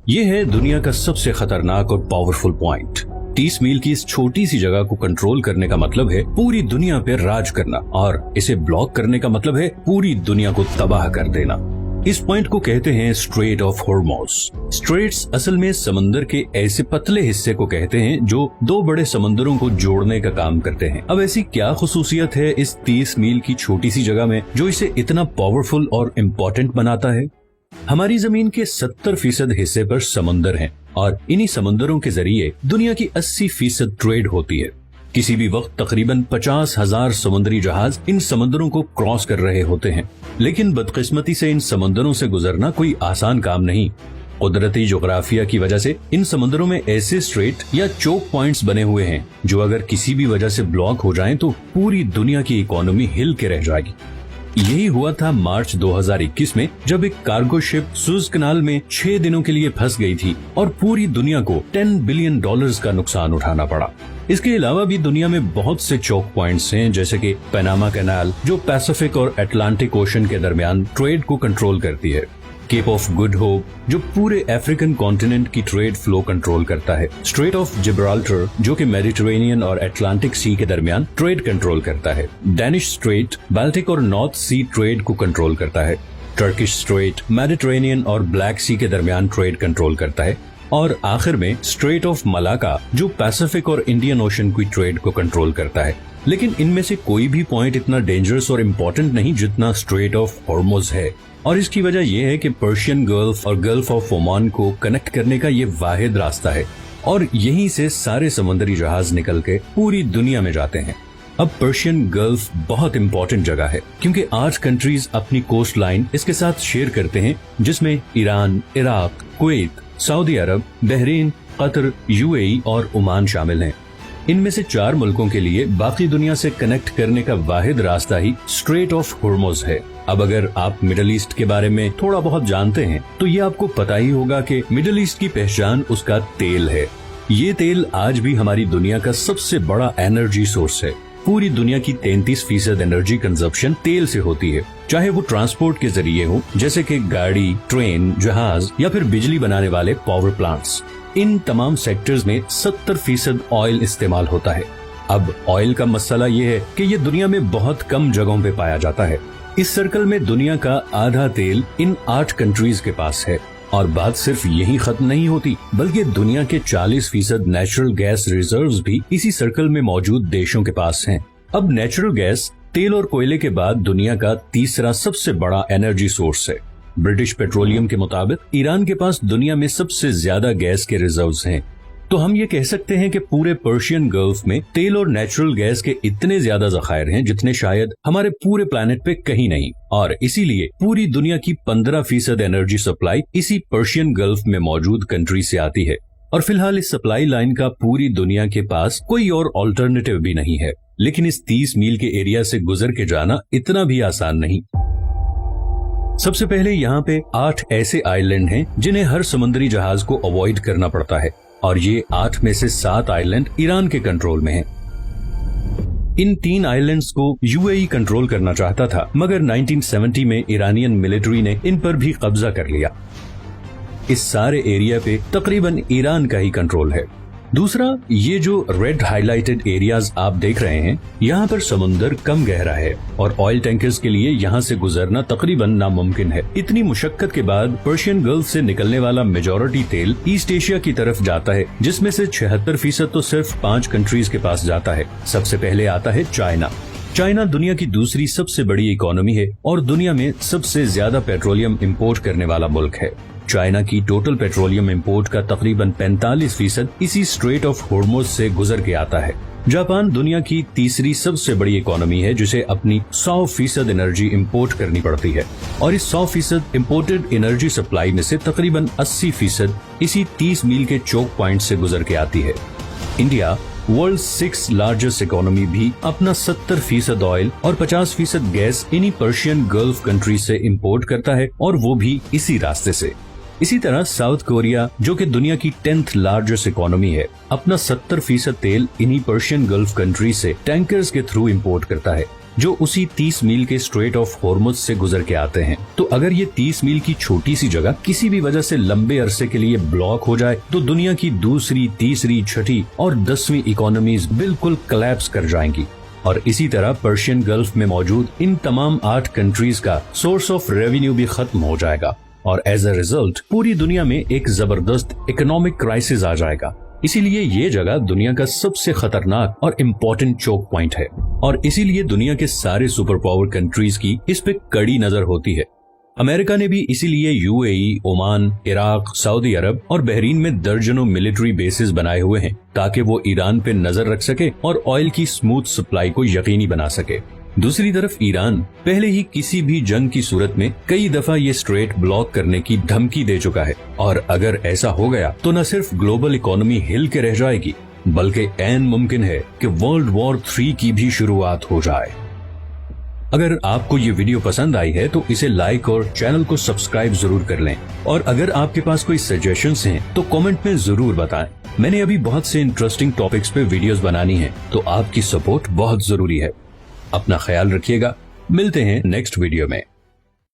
ये है दुनिया का सबसे खतरनाक और पावरफुल पॉइंट। 30 मील की इस छोटी सी जगह को कंट्रोल करने का मतलब है पूरी दुनिया पे राज करना, और इसे ब्लॉक करने का मतलब है पूरी दुनिया को तबाह कर देना। इस पॉइंट को कहते हैं स्ट्रेट ऑफ हॉर्मुज़। स्ट्रेट्स असल में समंदर के ऐसे पतले हिस्से को कहते हैं जो दो बड़े समंदरों को जोड़ने का काम करते हैं। अब ऐसी क्या खुसूसियत है इस 30 मील की छोटी सी जगह में जो इसे इतना पावरफुल और इम्पोर्टेंट बनाता है? हमारी जमीन के 70% हिस्से पर समंदर हैं और इन्हीं समंदरों के जरिए दुनिया की 80% ट्रेड होती है। किसी भी वक्त तकरीबन 50,000 समुद्री जहाज इन समंदरों को क्रॉस कर रहे होते हैं, लेकिन बदकिस्मती से इन समंदरों से गुजरना कोई आसान काम नहीं। कुदरती जोग्राफिया की वजह से इन समंदरों में ऐसे स्ट्रेट या चोक पॉइंट्स बने हुए हैं जो अगर किसी भी वजह से ब्लॉक हो जाएं तो पूरी दुनिया की इकोनॉमी हिल के रह जाएगी। यही हुआ था मार्च 2021 में, जब एक कार्गो शिप सुएज कनाल में 6 दिनों के लिए फंस गई थी और पूरी दुनिया को $10 बिलियन का नुकसान उठाना पड़ा। इसके अलावा भी दुनिया में बहुत से चोक पॉइंट्स हैं, जैसे कि पनामा कैनाल जो पैसिफिक और अटलांटिक ओशन के दरमियान ट्रेड को कंट्रोल करती है, केप ऑफ गुड होप जो पूरे अफ्रीकन कॉन्टिनेंट की ट्रेड फ्लो कंट्रोल करता है, स्ट्रेट ऑफ जिब्राल्टर जो कि मेडिटेरेनियन और अटलांटिक सी के दरमियान ट्रेड कंट्रोल करता है, डैनिश स्ट्रेट बाल्टिक और नॉर्थ सी ट्रेड को कंट्रोल करता है, टर्किश स्ट्रेट मेडिटेरेनियन और ब्लैक सी के दरमियान ट्रेड कंट्रोल करता है, और आखिर में स्ट्रेट ऑफ मलाका जो पैसिफिक और इंडियन ओशन की ट्रेड को कंट्रोल करता है। लेकिन इनमें से कोई भी पॉइंट इतना डेंजरस और इम्पोर्टेंट नहीं जितना स्ट्रेट ऑफ हॉर्मुज़ है, और इसकी वजह यह है कि पर्शियन गल्फ और गल्फ ऑफ ओमान को कनेक्ट करने का ये वाहिद रास्ता है, और यहीं से सारे समुद्री जहाज निकल के पूरी दुनिया में जाते हैं। अब पर्शियन गल्फ बहुत इम्पोर्टेंट जगह है क्योंकि 8 कंट्रीज अपनी कोस्ट लाइन इसके साथ शेयर करते हैं, जिसमें ईरान, इराक, कुवैत, सऊदी अरब, बहरीन, कतर, यूएई और ओमान शामिल हैं। इनमें से 4 मुल्कों के लिए बाकी दुनिया से कनेक्ट करने का वाहिद रास्ता ही स्ट्रेट ऑफ हॉर्मुज़ है। अब अगर आप मिडल ईस्ट के बारे में थोड़ा बहुत जानते हैं तो ये आपको पता ही होगा कि मिडल ईस्ट की पहचान उसका तेल है। ये तेल आज भी हमारी दुनिया का सबसे बड़ा एनर्जी सोर्स है। पूरी दुनिया की 33% एनर्जी कंजप्शन तेल से होती है, चाहे वो ट्रांसपोर्ट के जरिए हो जैसे कि गाड़ी, ट्रेन, जहाज या फिर बिजली बनाने वाले पावर प्लांट्स। इन तमाम सेक्टर्स में 70% ऑयल इस्तेमाल होता है। अब ऑयल का मसला ये है कि ये दुनिया में बहुत कम जगहों पे पाया जाता है। इस सर्कल में दुनिया का आधा तेल इन 8 कंट्रीज के पास है, और बात सिर्फ यही खत्म नहीं होती, बल्कि दुनिया के 40% नेचुरल गैस रिजर्व्स भी इसी सर्कल में मौजूद देशों के पास हैं। अब नेचुरल गैस तेल और कोयले के बाद दुनिया का तीसरा सबसे बड़ा एनर्जी सोर्स है। ब्रिटिश पेट्रोलियम के मुताबिक ईरान के पास दुनिया में सबसे ज्यादा गैस के रिजर्व्स हैं। तो हम ये कह सकते हैं कि पूरे पर्शियन गल्फ में तेल और नेचुरल गैस के इतने ज्यादा जखायर हैं जितने शायद हमारे पूरे प्लेनेट पे कहीं नहीं, और इसीलिए पूरी दुनिया की 15% एनर्जी सप्लाई इसी पर्शियन गल्फ में मौजूद कंट्री से आती है। और फिलहाल इस सप्लाई लाइन का पूरी दुनिया के पास कोई और ऑल्टरनेटिव भी नहीं है, लेकिन इस 30 मील के एरिया से गुजर के जाना इतना भी आसान नहीं। सबसे पहले यहाँ पे 8 ऐसे आइलैंड हैं जिन्हें हर समुद्री जहाज को अवॉइड करना पड़ता है, और ये 8 में से 7 आइलैंड ईरान के कंट्रोल में हैं। इन 3 आइलैंड्स को यूएई कंट्रोल करना चाहता था, मगर 1970 में ईरानियन मिलिट्री ने इन पर भी कब्जा कर लिया। इस सारे एरिया पे तकरीबन ईरान का ही कंट्रोल है। दूसरा, ये जो रेड हाईलाइटेड एरियाज आप देख रहे हैं, यहाँ पर समुंदर कम गहरा है और ऑयल टैंकर्स के लिए यहाँ से गुजरना तकरीबन नामुमकिन है। इतनी मुशक्कत के बाद पर्शियन गल्फ से निकलने वाला मेजॉरिटी तेल ईस्ट एशिया की तरफ जाता है, जिसमें से 76% तो सिर्फ 5 कंट्रीज के पास जाता है। सबसे पहले आता है चाइना। चाइना दुनिया की दूसरी सबसे बड़ी इकोनॉमी है और दुनिया में सबसे ज्यादा पेट्रोलियम इंपोर्ट करने वाला मुल्क है। चाइना की टोटल पेट्रोलियम इंपोर्ट का तकरीबन 45% इसी स्ट्रेट ऑफ हॉर्मुज़ से गुजर के आता है। जापान दुनिया की तीसरी सबसे बड़ी इकोनॉमी है जिसे अपनी 100% एनर्जी इंपोर्ट करनी पड़ती है, और इस 100% इंपोर्टेड एनर्जी सप्लाई में से तकरीबन 80% इसी 30 मील के चोक पॉइंट से गुजर के आती है। इंडिया वर्ल्ड 6 लार्जेस्ट इकोनॉमी भी अपना 70% ऑयल और 50% गैस इन्हीं पर्शियन गल्फ कंट्री से इंपोर्ट करता है, और वो भी इसी रास्ते से। इसी तरह साउथ कोरिया जो कि दुनिया की 10th लार्जेस्ट इकोनॉमी है, अपना 70% तेल इन्हीं पर्शियन गल्फ कंट्री से टैंकर्स के थ्रू इंपोर्ट करता है। जो उसी 30 मील के स्ट्रेट ऑफ हॉर्मुज से गुजर के आते हैं। तो अगर ये 30 मील की छोटी सी जगह किसी भी वजह से लंबे अरसे के लिए ब्लॉक हो जाए तो दुनिया की दूसरी, तीसरी, छठी और 10वीं इकोनॉमीज बिल्कुल कोलैप्स कर जाएंगी। और इसी तरह पर्शियन गल्फ में मौजूद इन तमाम 8 कंट्रीज का सोर्स ऑफ रेवेन्यू भी खत्म हो जाएगा और एज अ रिजल्ट पूरी दुनिया में एक जबरदस्त इकोनॉमिक क्राइसिस आ जाएगा। इसीलिए ये जगह दुनिया का सबसे खतरनाक और इम्पोर्टेंट चोक पॉइंट है और इसीलिए दुनिया के सारे सुपर पावर कंट्रीज की इस पे कड़ी नजर होती है। अमेरिका ने भी इसीलिए यूएई, ओमान, इराक, सऊदी अरब और बहरीन में दर्जनों मिलिट्री बेसिस बनाए हुए हैं ताकि वो ईरान पे नजर रख सके और ऑयल की स्मूथ सप्लाई को यकीनी बना सके। दूसरी तरफ ईरान पहले ही किसी भी जंग की सूरत में कई दफा ये स्ट्रेट ब्लॉक करने की धमकी दे चुका है और अगर ऐसा हो गया तो न सिर्फ ग्लोबल इकोनॉमी हिल के रह जाएगी बल्कि ऐन मुमकिन है कि वर्ल्ड वॉर 3 की भी शुरुआत हो जाए। अगर आपको ये वीडियो पसंद आई है तो इसे लाइक और चैनल को सब्सक्राइब जरूर कर लें और अगर आपके पास कोई सजेशंस हैं तो कमेंट में जरूर बताएं। मैंने अभी बहुत से इंटरेस्टिंग टॉपिक्स पे वीडियोस बनानी है तो आपकी सपोर्ट बहुत जरूरी है। अपना ख्याल रखिएगा, मिलते हैं नेक्स्ट वीडियो में।